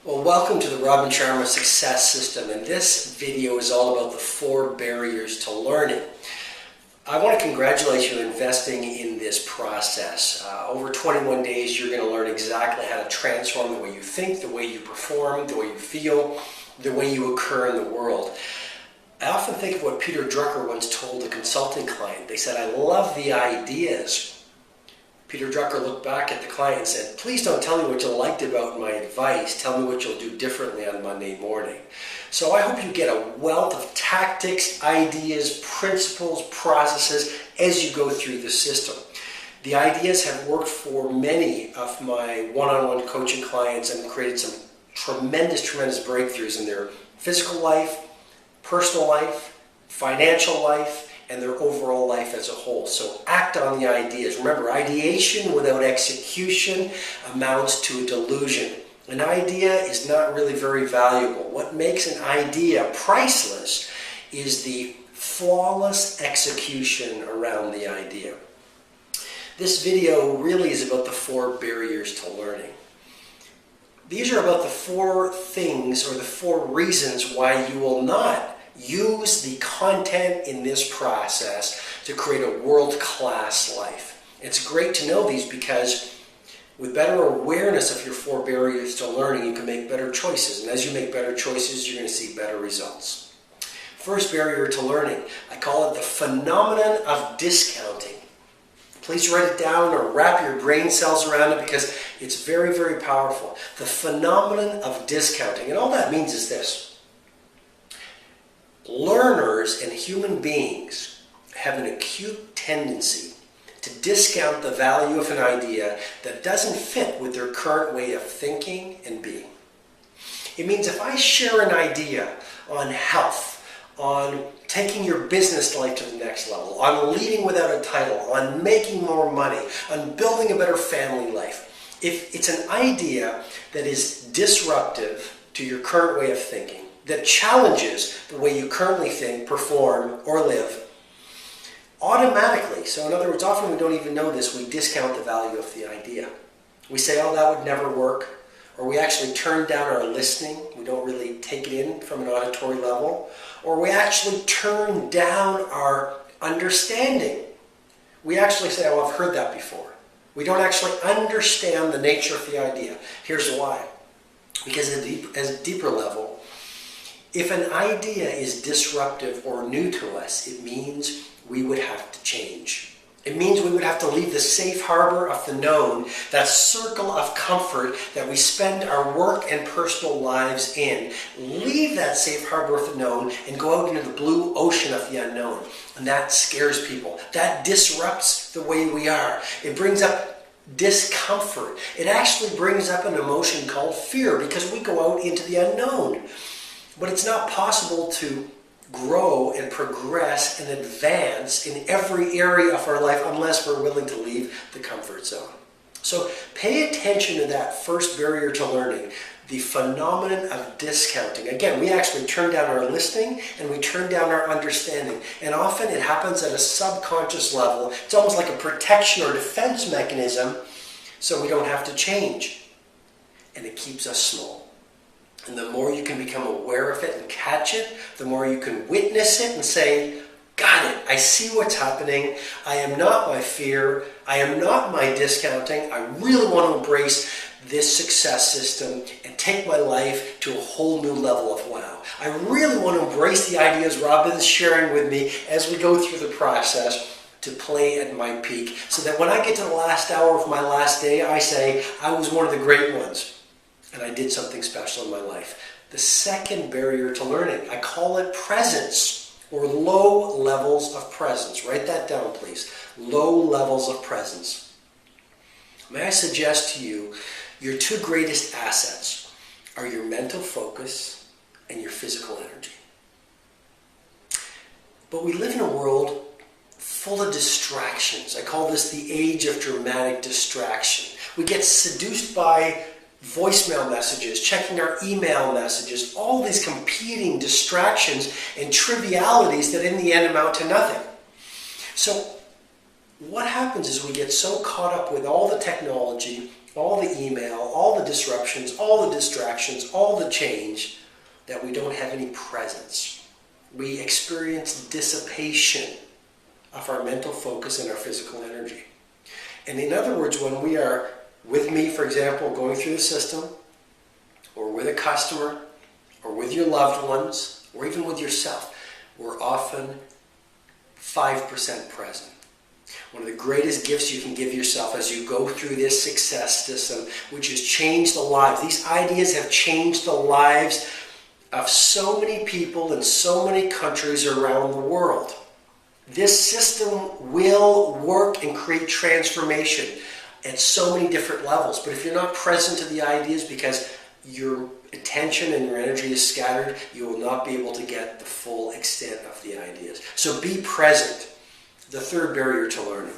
Well, welcome to the Sharma Success System, and this video is all about the 4 barriers to learning. I want to congratulate you on investing in this process. Over 21 days, you're going to learn exactly how to transform the way you think, the way you perform, the way you feel, the way you occur in the world. I often think of what Peter Drucker once told a consulting client. They said, "I love the ideas." Peter Drucker looked back at the client and said, "Please don't tell me what you liked about my advice. Tell me what you'll do differently on Monday morning." So I hope you get a wealth of tactics, ideas, principles, processes as you go through the system. The ideas have worked for many of my one-on-one coaching clients and created some tremendous breakthroughs in their physical life, personal life, financial life, and their overall life as a whole. So act on the ideas. Remember, ideation without execution amounts to a delusion. An idea is not really very valuable. What makes an idea priceless is the flawless execution around the idea. This video really is about the 4 barriers to learning. These are about the 4 things or the 4 reasons why you will not use the content in this process to create a world-class life. It's great to know these because with better awareness of your 4 barriers to learning, you can make better choices. And as you make better choices, you're going to see better results. First barrier to learning, I call it the phenomenon of discounting. Please write it down or wrap your brain cells around it because it's very powerful. The phenomenon of discounting. And all that means is this. Learners and human beings have an acute tendency to discount the value of an idea that doesn't fit with their current way of thinking and being. It means if I share an idea on health, on taking your business life to the next level, on leading without a title, on making more money, on building a better family life, if it's an idea that is disruptive to your current way of thinking, that challenges the way you currently think, perform, or live, automatically, so in other words, often we don't even know this, we discount the value of the idea. We say, "Oh, that would never work," or we actually turn down our listening. We don't really take it in from an auditory level, or we actually turn down our understanding. We actually say, "Oh, I've heard that before." We don't actually understand the nature of the idea. Here's why. Because at a deeper level, if an idea is disruptive or new to us, it means we would have to change. It means we would have to leave the safe harbor of the known, that circle of comfort that we spend our work and personal lives in. Leave that safe harbor of the known and go out into the blue ocean of the unknown. And that scares people. That disrupts the way we are. It brings up discomfort. It actually brings up an emotion called fear because we go out into the unknown. But it's not possible to grow and progress and advance in every area of our life unless we're willing to leave the comfort zone. So pay attention to that first barrier to learning, the phenomenon of discounting. Again, we actually turn down our listening and we turn down our understanding. And often it happens at a subconscious level. It's almost like a protection or defense mechanism so we don't have to change. And it keeps us small. And the more you can become aware of it and catch it, the more you can witness it and say, "Got it, I see what's happening. I am not my fear. I am not my discounting. I really want to embrace this success system and take my life to a whole new level of wow. I really want to embrace the ideas Robin's sharing with me as we go through the process to play at my peak so that when I get to the last hour of my last day, I say, I was one of the great ones. And I did something special in my life." The second barrier to learning, I call it presence or low levels of presence. Write that down, please. Low levels of presence. May I suggest to you, your 2 greatest assets are your mental focus and your physical energy. But we live in a world full of distractions. I call this the age of dramatic distraction. We get seduced by voicemail messages, checking our email messages, all these competing distractions and trivialities that in the end amount to nothing. So what happens is we get so caught up with all the technology, all the email, all the disruptions, all the distractions, all the change, that we don't have any presence. We experience dissipation of our mental focus and our physical energy. And in other words, when we are with me, for example, going through the system, or with a customer, or with your loved ones, or even with yourself, we're often 5% present. One of the greatest gifts you can give yourself as you go through this success system, which has changed the lives. These ideas have changed the lives of so many people in so many countries around the world. This system will work and create transformation at so many different levels. But if you're not present to the ideas because your attention and your energy is scattered, you will not be able to get the full extent of the ideas. So be present. The third barrier to learning.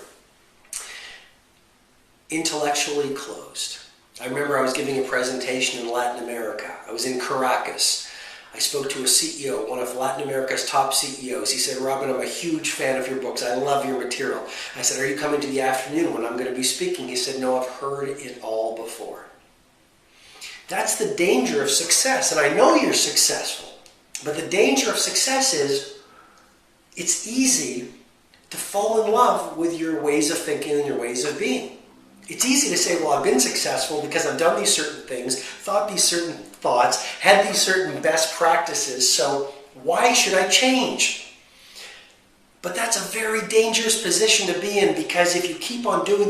Intellectually closed. I remember I was giving a presentation in Latin America. I was in Caracas. I spoke to a CEO, one of Latin America's top CEOs. He said, "Robin, I'm a huge fan of your books. I love your material." I said, "Are you coming to the afternoon when I'm going to be speaking?" He said, "No, I've heard it all before." That's the danger of success. And I know you're successful. But the danger of success is it's easy to fall in love with your ways of thinking and your ways of being. It's easy to say, well, I've been successful because I've done these certain things, thought these certain thoughts, had these certain best practices, so why should I change? But that's a very dangerous position to be in, because if you keep on doing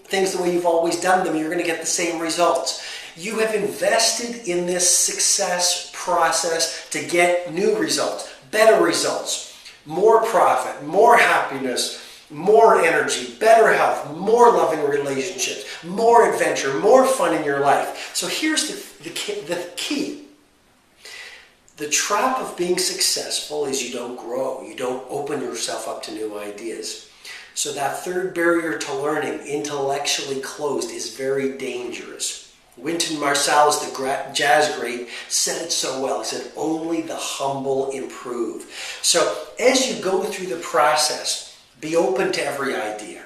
things the way you've always done them, you're going to get the same results. You have invested in this success process to get new results, better results, more profit, more happiness, more energy, better health, more loving relationships, more adventure, more fun in your life. So here's the key. The trap of being successful is you don't grow. You don't open yourself up to new ideas. So that third barrier to learning, intellectually closed, is very dangerous. Wynton Marsalis, the jazz great, said it so well. He said, "Only the humble improve." So as you go through the process, be open to every idea.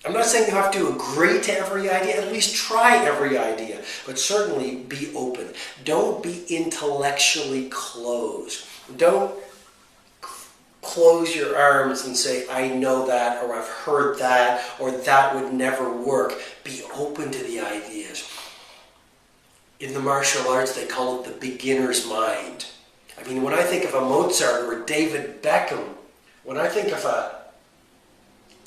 I'm not saying you have to agree to every idea. At least try every idea. But certainly be open. Don't be intellectually closed. Don't close your arms and say, "I know that," or "I've heard that," or "that would never work." Be open to the ideas. In the martial arts, they call it the beginner's mind. I mean, when I think of a Mozart or a David Beckham, when I think of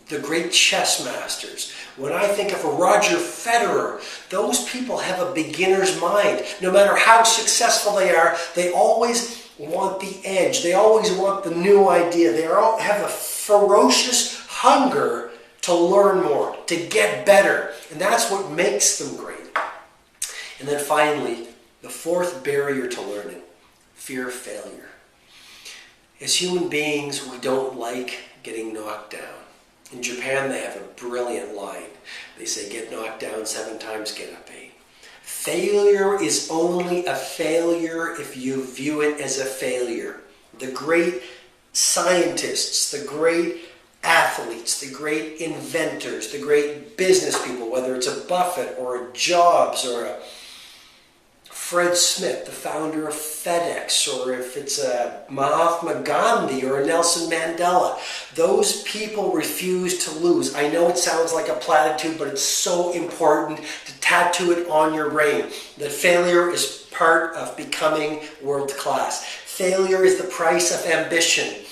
the great chess masters, when I think of a Roger Federer, those people have a beginner's mind. No matter how successful they are, they always want the edge. They always want the new idea. They all have a ferocious hunger to learn more, to get better. And that's what makes them great. And then finally, the fourth barrier to learning, fear of failure. As human beings, we don't like getting knocked down. In Japan, they have a brilliant line. They say, "Get knocked down 7 times, get up 8." Failure is only a failure if you view it as a failure. The great scientists, the great athletes, the great inventors, the great business people, whether it's a Buffett or a Jobs or a Fred Smith, the founder of FedEx, or if it's a Mahatma Gandhi or a Nelson Mandela, those people refuse to lose. I know it sounds like a platitude, but it's so important to tattoo it on your brain, that failure is part of becoming world class. Failure is the price of ambition.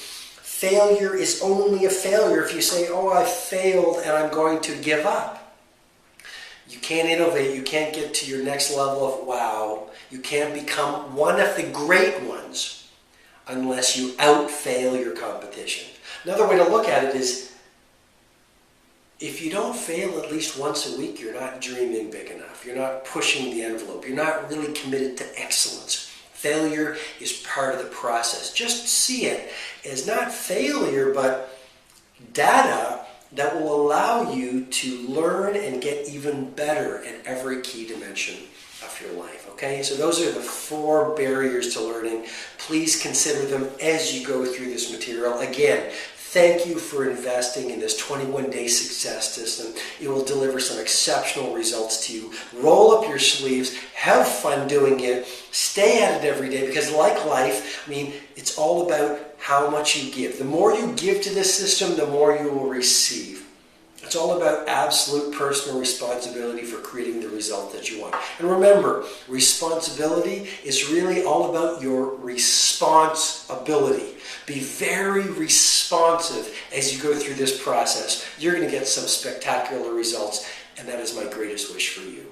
Failure is only a failure if you say, "Oh, I failed and I'm going to give up." You can't innovate. You can't get to your next level of wow. You can't become one of the great ones unless you out-fail your competition. Another way to look at it is, if you don't fail at least once a week, you're not dreaming big enough. You're not pushing the envelope. You're not really committed to excellence. Failure is part of the process. Just see it as not failure, but data that will allow you to learn and get even better in every key dimension of your life. Okay, so those are the 4 barriers to learning. Please consider them as you go through this material. Again, Thank you for investing in this 21-day success system. It will deliver some exceptional results to you. Roll up your sleeves, have fun doing it, stay at it every day, because like life, it's all about how much you give. The more you give to this system, the more you will receive. It's all about absolute personal responsibility for creating the result that you want. And remember, responsibility is really all about your responsibility. Be very responsive as you go through this process. You're going to get some spectacular results, and that is my greatest wish for you.